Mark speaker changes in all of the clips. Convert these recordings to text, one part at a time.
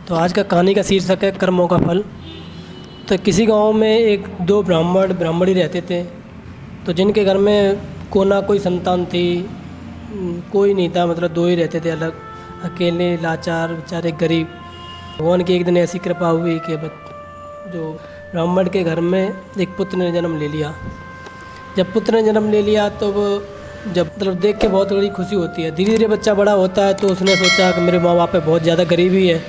Speaker 1: तो आज का कहानी का शीर्षक है कर्मों का फल। तो किसी गांव में एक दो ब्राह्मणी रहते थे। तो जिनके घर में कोई संतान थी, कोई नहीं था, मतलब दो ही रहते थे अलग, अकेले, लाचार, बेचारे गरीब। भगवान की एक दिन ऐसी कृपा हुई कि जो ब्राह्मण के घर में एक पुत्र ने जन्म ले लिया। जब पुत्र ने जन्म ले लिया तो वो जब मतलब देख के बहुत बड़ी खुशी होती है। धीरे धीरे बच्चा बड़ा होता है तो उसने सोचा कि मेरे माँ बाप पे बहुत ज़्यादा गरीबी है।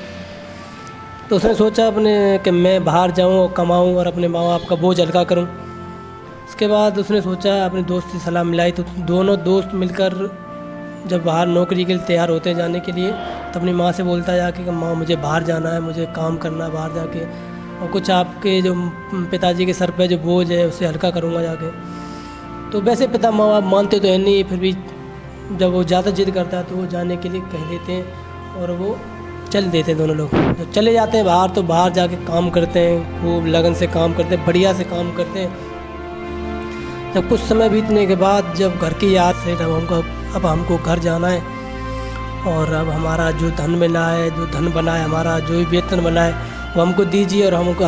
Speaker 1: तो उसने सोचा कि मैं बाहर जाऊँ और कमाऊँ और अपने माँ बाप का बोझ हल्का करूँ। उसके बाद उसने सोचा, अपने दोस्त से सलाह मिलाई, तो दोनों दोस्त मिलकर जब बाहर नौकरी के लिए तैयार होते हैं जाने के लिए, तो अपनी माँ से बोलता है जाके कि माँ मुझे बाहर जाना है, मुझे काम करना है बाहर जाके, और कुछ आपके जो पिताजी के सर पे जो बोझ है उसे हल्का करूँगा जाके। तो वैसे पिता माँ बाप मानते तो है नहीं, फिर भी जब वो ज़्यादा जिद करता है तो वो जाने के लिए कह देते हैं और वो चल देते हैं। दोनों लोग जब चले जाते हैं बाहर, तो बाहर जाके काम करते हैं, खूब लगन से काम करते हैं, बढ़िया से काम करते हैं। जब कुछ समय बीतने के बाद जब घर की याद से अब हमको घर जाना है और अब हमारा जो धन मिला है, जो धन बना है, हमारा जो भी वेतन बना है वो हमको दीजिए और हमको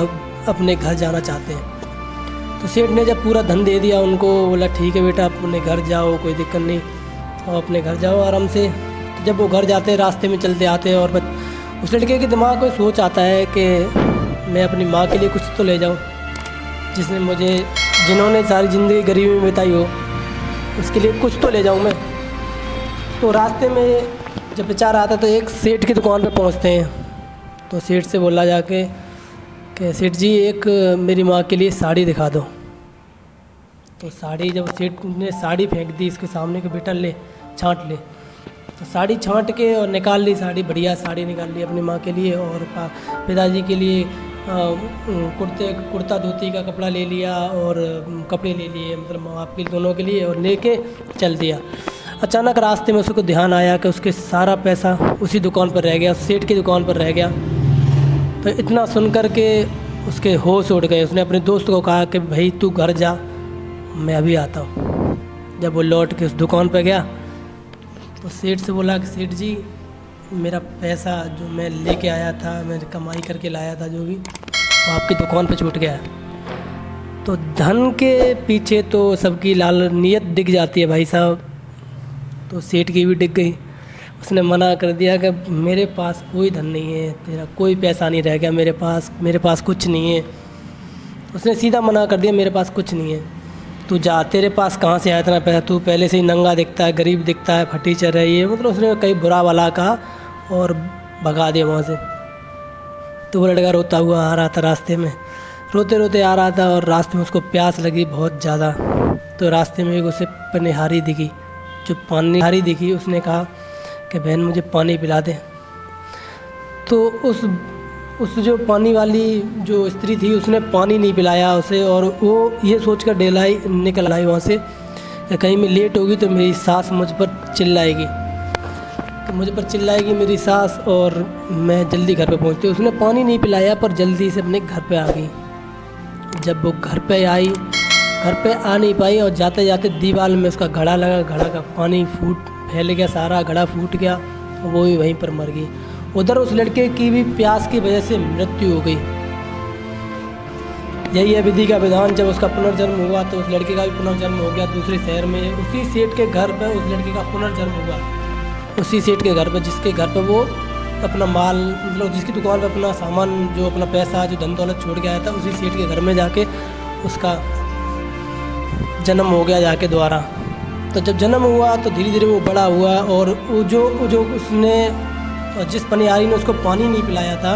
Speaker 1: अपने घर जाना चाहते हैं। तो सेठ ने जब पूरा धन दे दिया उनको, बोला ठीक है बेटा अपने घर जाओ, कोई दिक्कत नहीं, और अपने घर जाओ आराम से। तो जब वो घर जाते हैं रास्ते में चलते आते हैं और उस लड़के के दिमाग में सोच आता है कि मैं अपनी माँ के लिए कुछ तो ले जाऊँ, जिन्होंने सारी ज़िंदगी गरीबी में बिताई हो, उसके लिए कुछ तो ले जाऊँ मैं। तो रास्ते में जब बेचारा आता है तो एक सेठ की दुकान पर पहुँचते हैं। तो सेठ से बोला जाके कि सेठ जी एक मेरी माँ के लिए साड़ी दिखा दो। तो साड़ी, जब सेठ ने साड़ी फेंक दी इसके सामने के, बेटा ले छांट ले। तो साड़ी छांट के और निकाल ली, साड़ी बढ़िया साड़ी निकाल ली अपनी माँ के लिए, और पिताजी के लिए कुर्ता धोती का कपड़ा ले लिया और कपड़े ले लिए, मतलब माँ बाप के दोनों के लिए, और लेके चल दिया। अचानक रास्ते में उसको ध्यान आया कि उसके सारा पैसा उसी दुकान पर रह गया, सेठ की दुकान पर रह गया। तो इतना सुन कर के उसके होश उड़ गए। उसने अपने दोस्त को कहा कि भाई तू घर जा, मैं अभी आता हूँ। जब वो लौट के उस दुकान पर गया तो सेठ से बोला कि सेठ जी मेरा पैसा जो मैं लेके आया था, मैं कमाई करके लाया था जो भी, वो आपकी दुकान पे छूट गया है। तो धन के पीछे तो सबकी लाल नीयत दिख जाती है भाई साहब। तो सेठ की भी दिख गई। उसने मना कर दिया कि मेरे पास कोई धन नहीं है, तेरा कोई पैसा नहीं रह गया मेरे पास कुछ नहीं है। उसने सीधा मना कर दिया, मेरे पास कुछ नहीं है, तू जा, तेरे पास कहाँ से आया इतना पैसा, तू पहले से ही नंगा दिखता है, गरीब दिखता है, फटी चल रही है, मतलब उसने कई बुरा भला कहा और भगा दिया वहाँ से। तो वो लड़का रोता हुआ आ रहा था, रास्ते में रोते रोते आ रहा था, और रास्ते में उसको प्यास लगी बहुत ज़्यादा। तो रास्ते में एक उसे पनिहारी दिखी, जो पनिहारी दिखी, उसने कहा कि बहन मुझे पानी पिला दे। तो उस जो पानी वाली जो स्त्री थी उसने पानी नहीं पिलाया उसे, और वो ये सोचकर निकल आई वहाँ से कि कहीं मैं लेट होगी तो मेरी सास मुझ पर चिल्लाएगी, मेरी सास, और मैं जल्दी घर पे पहुँचती। उसने पानी नहीं पिलाया पर जल्दी से अपने घर पे आ गई। जब वो घर पे आ नहीं पाई और जाते जाते दीवार में उसका घड़ा लगा, घड़ा का पानी फैल गया, सारा घड़ा फूट गया और वो भी वहीं पर मर गई। उधर उस लड़के की भी प्यास की वजह से मृत्यु हो गई। यही है विधि का विधान। जब उसका पुनर्जन्म हुआ तो उस लड़के का भी पुनर्जन्म हो गया दूसरे शहर में। उसी सेठ के घर पर उस लड़के का पुनर्जन्म हुआ, उसी सेठ के घर पर, जिसके घर पर वो अपना माल, मतलब जिसकी दुकान पर अपना सामान, जो अपना पैसा, जो धन दौलत छोड़ के आया था, उसी सेठ के घर में जाके उसका जन्म हो गया जाके दोबारा। तो जब जन्म हुआ तो धीरे धीरे वो बड़ा हुआ, और वो जो उसने, जिस पनिहारी ने उसको पानी नहीं पिलाया था,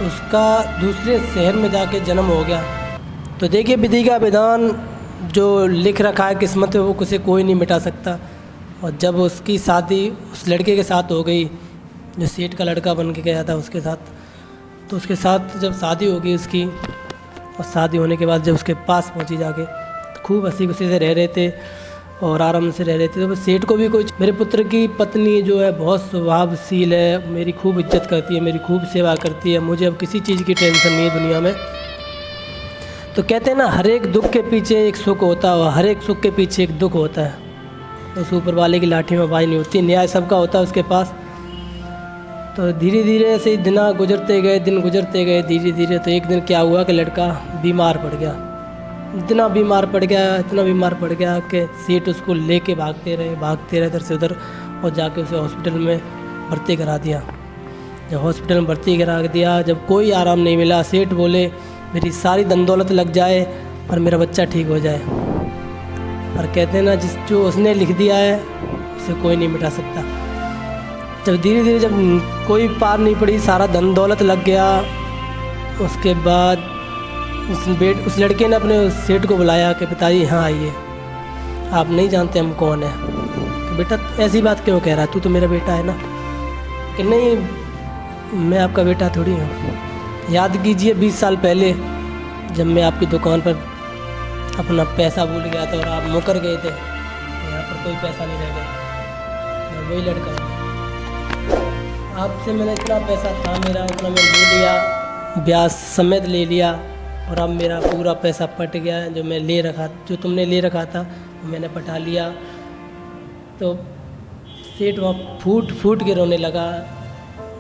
Speaker 1: उसका दूसरे शहर में जाके जन्म हो गया। तो देखिए विधि का विधान, जो लिख रखा है किस्मत में वो किसी कोई नहीं मिटा सकता। और जब उसकी शादी उस लड़के के साथ हो गई जो सेठ का लड़का बन के गया था उसके साथ, तो उसके साथ जब शादी हो गई उसकी, और शादी होने के बाद जब उसके पास पहुंची जाके, तो खूब हंसी खुशी से रह रहे थे और आराम से रह रहे थे। तो सेठ को भी कुछ, मेरे पुत्र की पत्नी जो है बहुत स्वभावशील है, मेरी खूब इज्जत करती है, मेरी खूब सेवा करती है, मुझे अब किसी चीज़ की टेंशन नहीं है दुनिया में। तो कहते हैं ना, हर एक दुख के पीछे एक सुख होता है, हर एक सुख के पीछे एक दुख होता है। उस ऊपर वाले की लाठी में बाई नहीं होती, न्याय सबका होता है उसके पास। तो धीरे धीरे ऐसे ही दिन गुजरते गए धीरे धीरे। तो एक दिन क्या हुआ कि लड़का बीमार पड़ गया, इतना बीमार पड़ गया कि सेठ उसको लेके भागते रहे इधर से उधर, और जाके उसे हॉस्पिटल में भर्ती करा दिया। जब हॉस्पिटल में भर्ती करा दिया, जब कोई आराम नहीं मिला, सेठ बोले मेरी सारी धन दौलत लग जाए पर मेरा बच्चा ठीक हो जाए। पर कहते हैं ना, जो उसने लिख दिया है उसे कोई नहीं मिटा सकता। जब धीरे धीरे जब कोई पार नहीं पड़ी, सारा धन दौलत लग गया, उसके बाद उस लड़के ने अपने सेठ को बुलाया कि पिताजी यहाँ आइए, आप नहीं जानते हम कौन है। तो बेटा ऐसी बात क्यों कह रहा है, तू तो मेरा बेटा है ना। कि नहीं, मैं आपका बेटा थोड़ी हूँ। याद कीजिए 20 साल पहले जब मैं आपकी दुकान पर अपना पैसा भूल गया था और आप मुकर गए थे, यहाँ पर कोई पैसा नहीं रह गया। मैं वही लड़का हूँ। आपसे मैंने इतना पैसा था मेरा, उतना मैं ले लिया, ब्याज समेत ले लिया, और अब मेरा पूरा पैसा पट गया। जो तुमने ले रखा था वो मैंने पटा लिया। तो सेठ वहाँ फूट के रोने लगा,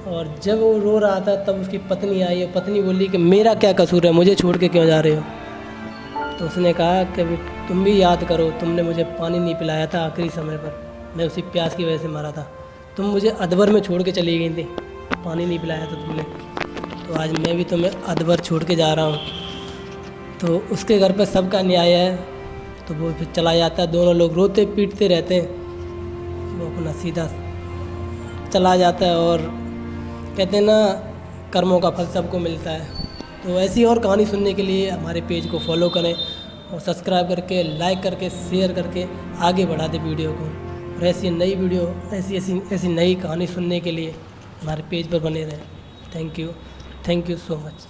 Speaker 1: और जब वो रो रहा था तब उसकी पत्नी आई, और पत्नी बोली कि मेरा क्या कसूर है, मुझे छोड़ के क्यों जा रहे हो। तो उसने कहा कि तुम भी याद करो, तुमने मुझे पानी नहीं पिलाया था आखिरी समय पर, मैं उसी प्यास की वजह से मरा था। तुम मुझे अदबर में छोड़ के चली गई थी, पानी नहीं पिलाया था तुमने, तो आज मैं भी तुम्हें अदबर छोड़ के जा रहा हूँ। तो उसके घर पर सबका न्याय है, तो वो फिर चला जाता है। दोनों लोग रोते पीटते रहते हैं, वो अपना सीधा चला जाता है। और कहते हैं ना, कर्मों का फल सबको मिलता है। तो ऐसी और कहानी सुनने के लिए हमारे पेज को फॉलो करें, और सब्सक्राइब करके, लाइक करके, शेयर करके आगे बढ़ा दें वीडियो को। और ऐसी नई वीडियो, ऐसी नई कहानी सुनने के लिए हमारे पेज पर बने रहें। Thank you so much.